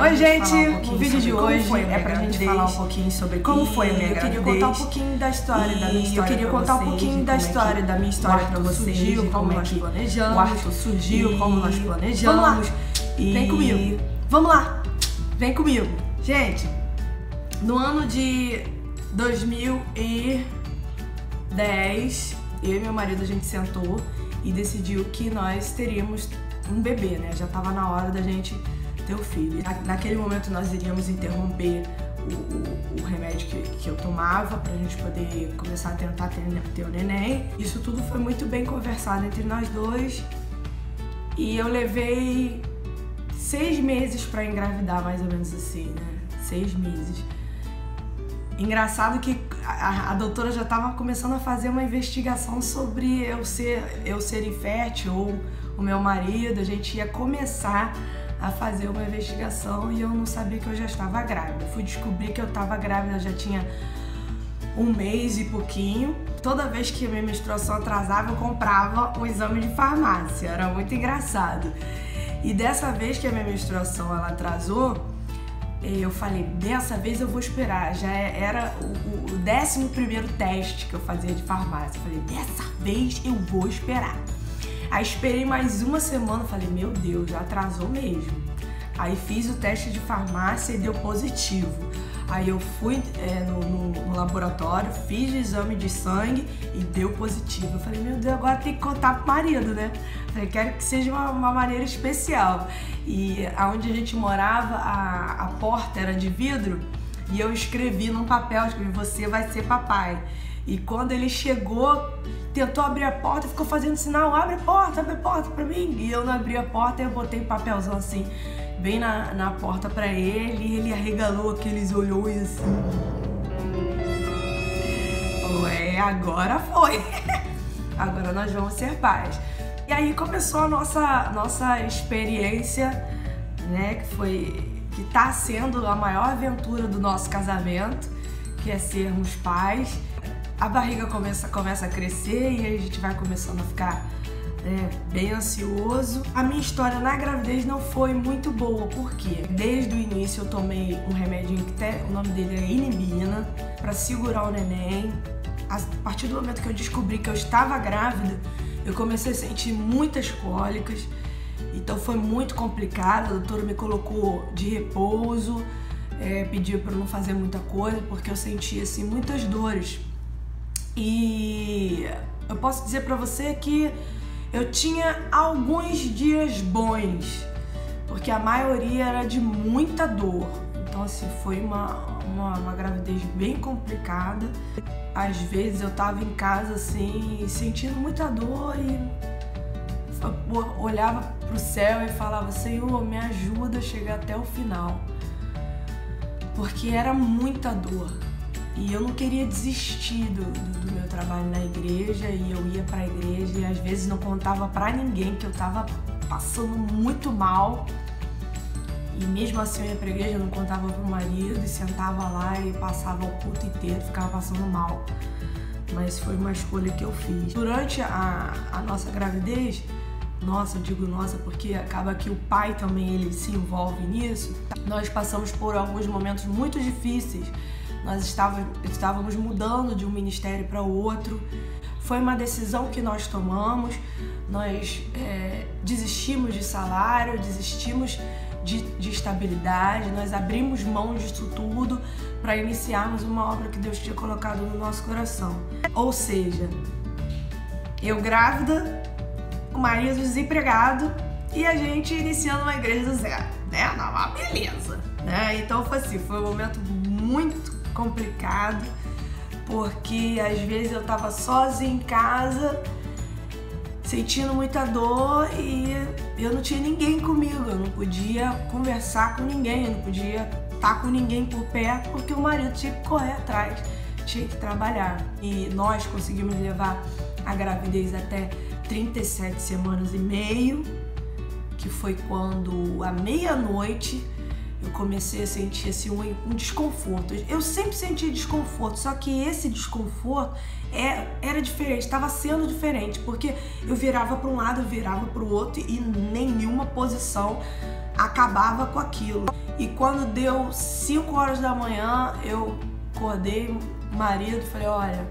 Oi, gente! O vídeo de hoje é pra gente falar um pouquinho sobre como foi a minha gravidez. Eu queria contar um pouquinho da história da minha história. Eu queria contar um pouquinho da história da minha história pra vocês, surgiu, como nós planejamos. O Arthur surgiu, como nós planejamos. Vamos lá! Vem comigo! Vamos lá! Vem comigo! Gente, no ano de 2010, eu e meu marido, a gente sentou e decidiu que nós teríamos um bebê, né? Já tava na hora da gente ter o filho. Naquele momento nós iríamos interromper o remédio que eu tomava pra gente poder começar a tentar ter o neném. Isso tudo foi muito bem conversado entre nós dois e eu levei 6 meses pra engravidar, mais ou menos assim, né? 6 meses. Engraçado que a doutora já estava começando a fazer uma investigação sobre eu ser infértil ou o meu marido. A gente ia começar a fazer uma investigação e eu não sabia que eu já estava grávida. Fui descobrir que eu estava grávida, já tinha 1 mês e pouquinho. Toda vez que a minha menstruação atrasava, eu comprava um exame de farmácia. Era muito engraçado. E dessa vez que a minha menstruação ela atrasou, eu falei, dessa vez eu vou esperar. Já era o 11º teste que eu fazia de farmácia. Eu falei, dessa vez eu vou esperar. Aí esperei mais 1 semana, falei, meu Deus, já atrasou mesmo. Aí fiz o teste de farmácia e deu positivo. Aí eu fui no laboratório, fiz o exame de sangue e deu positivo. Eu falei, meu Deus, agora tem que contar pro marido, né? Falei, quero que seja uma maneira especial. E onde a gente morava, a porta era de vidro e eu escrevi num papel, escrevi, você vai ser papai. E quando ele chegou, tentou abrir a porta, ficou fazendo sinal, abre a porta pra mim. E eu não abri a porta, eu botei um papelzão assim, bem na porta pra ele, e ele arregalou aqueles olhões assim. Falou, agora foi. Agora nós vamos ser pais. E aí começou a nossa experiência, né, que tá sendo a maior aventura do nosso casamento, que é sermos pais. A barriga começa a crescer e aí a gente vai começando a ficar bem ansioso. A minha história na gravidez não foi muito boa, porque desde o início eu tomei um remedinho que o nome dele é Inibina, para segurar o neném. A partir do momento que eu descobri que eu estava grávida, eu comecei a sentir muitas cólicas, então foi muito complicado. A doutora me colocou de repouso, pediu para eu não fazer muita coisa, porque eu sentia assim muitas dores. E eu posso dizer pra você que eu tinha alguns dias bons, porque a maioria era de muita dor. Então assim, foi uma gravidez bem complicada. Às vezes eu tava em casa assim, sentindo muita dor e olhava pro céu e falava, Senhor, me ajuda a chegar até o final. Porque era muita dor. E eu não queria desistir do meu trabalho na igreja, e eu ia pra igreja e às vezes não contava pra ninguém que eu tava passando muito mal. E mesmo assim eu ia pra igreja, eu não contava pro marido e sentava lá e passava o culto inteiro, ficava passando mal. Mas foi uma escolha que eu fiz. Durante a nossa gravidez, eu digo nossa porque acaba que o pai também ele se envolve nisso, nós passamos por alguns momentos muito difíceis. Nós estávamos mudando de um ministério para o outro. Foi uma decisão que nós tomamos. Nós desistimos de salário, desistimos de estabilidade. Nós abrimos mão disso tudo para iniciarmos uma obra que Deus tinha colocado no nosso coração. Ou seja, eu grávida, o marido desempregado e a gente iniciando uma igreja do zero, né? Uma beleza, né? Então foi assim, foi um momento muito complicado, porque às vezes eu tava sozinha em casa, sentindo muita dor e eu não tinha ninguém comigo, eu não podia conversar com ninguém, eu não podia estar com ninguém por perto, porque o marido tinha que correr atrás, tinha que trabalhar. E nós conseguimos levar a gravidez até 37 semanas e meio, que foi quando à meia-noite eu comecei a sentir assim, um desconforto. Eu sempre senti desconforto, só que esse desconforto era diferente, estava sendo diferente, porque eu virava para um lado, eu virava para o outro e nenhuma posição acabava com aquilo. E quando deu 5 horas da manhã, eu acordei o marido e falei, olha,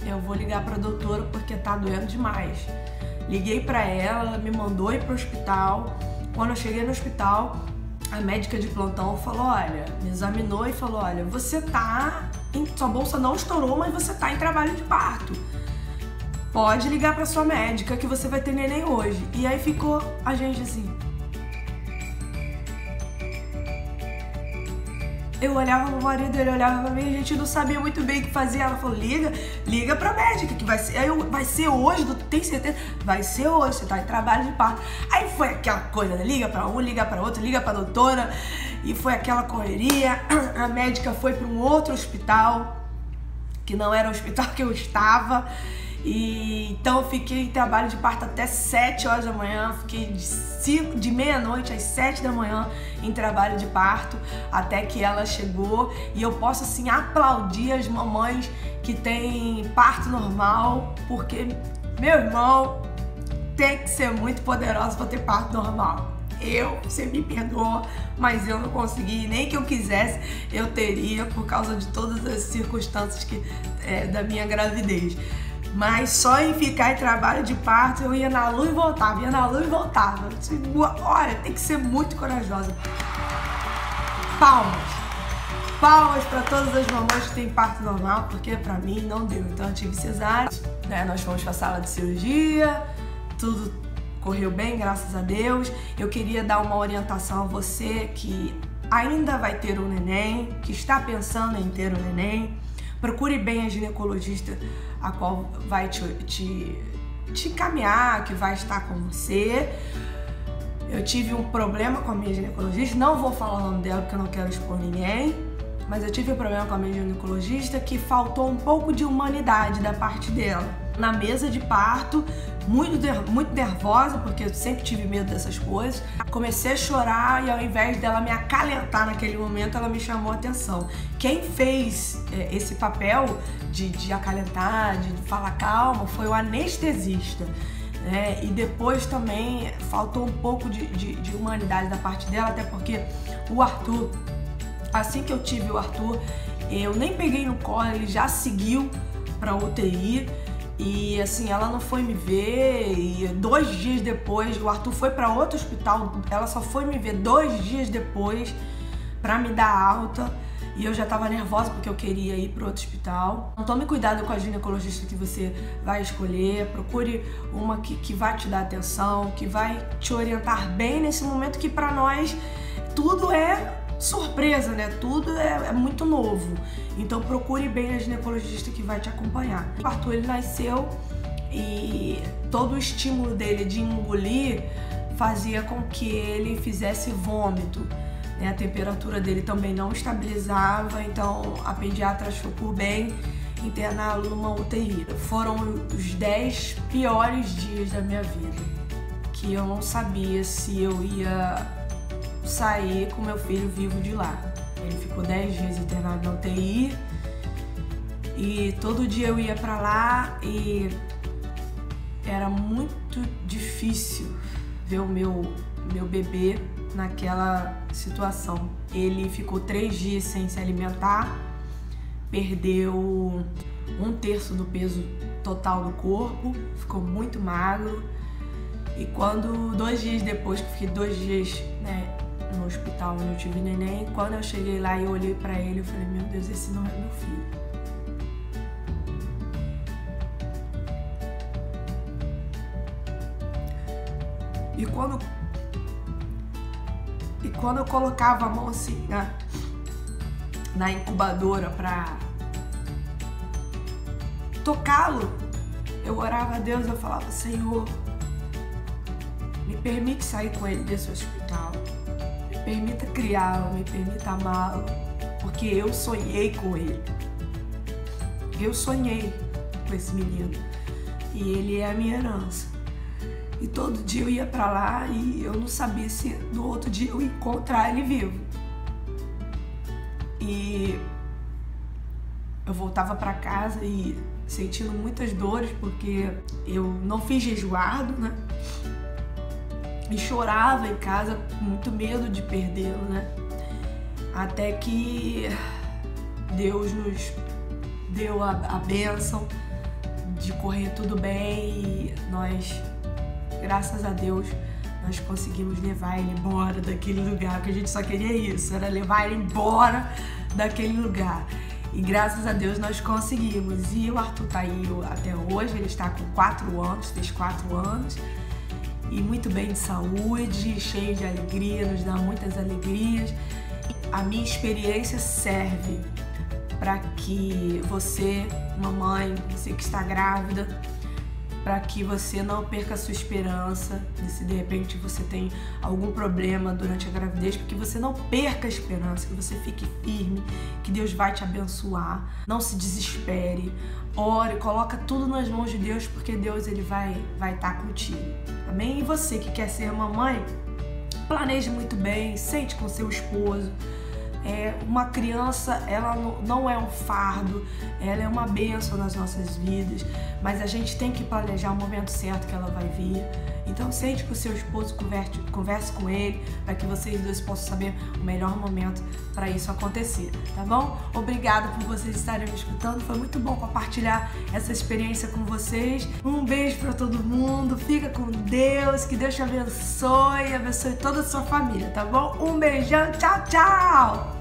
eu vou ligar pra doutora porque tá doendo demais. Liguei pra ela, ela me mandou ir pro hospital. Quando eu cheguei no hospital, a médica de plantão falou, olha, me examinou e falou, olha, você tá, sua bolsa não estourou, mas você tá em trabalho de parto. Pode ligar pra sua médica que você vai ter neném hoje. E aí ficou a gente assim. Eu olhava pro marido, ele olhava pra mim, a gente não sabia muito bem o que fazer. Ela falou, liga pra médica, que vai ser, vai ser hoje, tem certeza? Vai ser hoje, você tá em trabalho de parto. Aí foi aquela coisa, né? Liga pra um, liga pra outro, liga pra doutora, e foi aquela correria. A médica foi pra um outro hospital, que não era o hospital que eu estava. E então eu fiquei em trabalho de parto até 7 horas da manhã, fiquei de meia-noite às 7 da manhã em trabalho de parto, até que ela chegou. E eu posso assim aplaudir as mamães que têm parto normal, porque meu irmão tem que ser muito poderoso para ter parto normal. Você me perdoa, mas eu não consegui, nem que eu quisesse, eu teria, por causa de todas as circunstâncias da minha gravidez. Mas só em ficar em trabalho de parto, eu ia na lua e voltava, ia na lua e voltava. Olha, tem que ser muito corajosa. Palmas. Palmas para todas as mamães que têm parto normal, porque pra mim não deu. Então eu tive cesárea, né? Nós fomos pra sala de cirurgia, tudo correu bem, graças a Deus. Eu queria dar uma orientação a você que ainda vai ter um neném, que está pensando em ter um neném. Procure bem a ginecologista a qual vai te encaminhar, que vai estar com você. Eu tive um problema com a minha ginecologista, não vou falar o nome dela porque eu não quero expor ninguém, mas eu tive um problema com a minha ginecologista que faltou um pouco de humanidade da parte dela. Na mesa de parto, muito nervosa, porque eu sempre tive medo dessas coisas. Comecei a chorar e ao invés dela me acalentar naquele momento, ela me chamou a atenção. Quem fez esse papel de acalentar, de falar calma, foi o anestesista. E depois também faltou um pouco de humanidade da parte dela, até porque o Arthur, assim que eu tive o Arthur, eu nem peguei no colo, ele já seguiu pra UTI. E assim, ela não foi me ver e 2 dias depois, o Arthur foi para outro hospital, ela só foi me ver 2 dias depois para me dar alta. E eu já tava nervosa porque eu queria ir para outro hospital. Então tome cuidado com a ginecologista que você vai escolher, procure uma que vai te dar atenção, que vai te orientar bem nesse momento que para nós tudo é surpresa, né? Tudo é muito novo. Então procure bem a ginecologista que vai te acompanhar. O Arthur, ele nasceu e todo o estímulo dele de engolir fazia com que ele fizesse vômito. A temperatura dele também não estabilizava, então a pediatra achou por bem interná-lo numa UTI. Foram os 10 piores dias da minha vida, que eu não sabia se eu ia sair com meu filho vivo de lá. Ele ficou 10 dias internado na UTI e todo dia eu ia pra lá e era muito difícil ver o meu bebê naquela situação. Ele ficou 3 dias sem se alimentar, perdeu 1/3 do peso total do corpo, ficou muito magro. E quando 2 dias depois, que eu fiquei 2 dias, no hospital onde eu tive neném, quando eu cheguei lá e eu olhei pra ele, eu falei, meu Deus, esse não é meu filho. E quando eu colocava a mão assim na incubadora pra tocá-lo, eu orava a Deus, eu falava, Senhor, me permite sair com ele desse hospital, me permita criá-lo, me permita amá-lo, porque eu sonhei com ele. Eu sonhei com esse menino e ele é a minha herança. E todo dia eu ia pra lá e eu não sabia se no outro dia eu ia encontrar ele vivo. E eu voltava pra casa e sentindo muitas dores, porque eu não fiz jejuado, E chorava em casa com muito medo de perdê-lo, até que Deus nos deu a bênção de correr tudo bem e nós, graças a Deus, nós conseguimos levar ele embora daquele lugar, porque a gente só queria isso, era levar ele embora daquele lugar. E graças a Deus nós conseguimos. E o Arthur tá aí até hoje, ele está com 4 anos, fez 4 anos, e muito bem de saúde, cheio de alegria, nos dá muitas alegrias. A minha experiência serve para que você, mamãe, você que está grávida, para que você não perca a sua esperança, se de repente você tem algum problema durante a gravidez, porque você não perca a esperança, que você fique firme, que Deus vai te abençoar, não se desespere, ore, coloca tudo nas mãos de Deus, porque Deus ele vai estar contigo, amém? E você que quer ser mamãe, planeje muito bem, sente com seu esposo. Uma criança, ela não é um fardo, ela é uma bênção nas nossas vidas, mas a gente tem que planejar o momento certo que ela vai vir. Então sente com o seu esposo, converse com ele, para que vocês dois possam saber o melhor momento para isso acontecer, tá bom? Obrigada por vocês estarem me escutando, foi muito bom compartilhar essa experiência com vocês. Um beijo para todo mundo, fica com Deus, que Deus te abençoe toda a sua família, tá bom? Um beijão, tchau, tchau!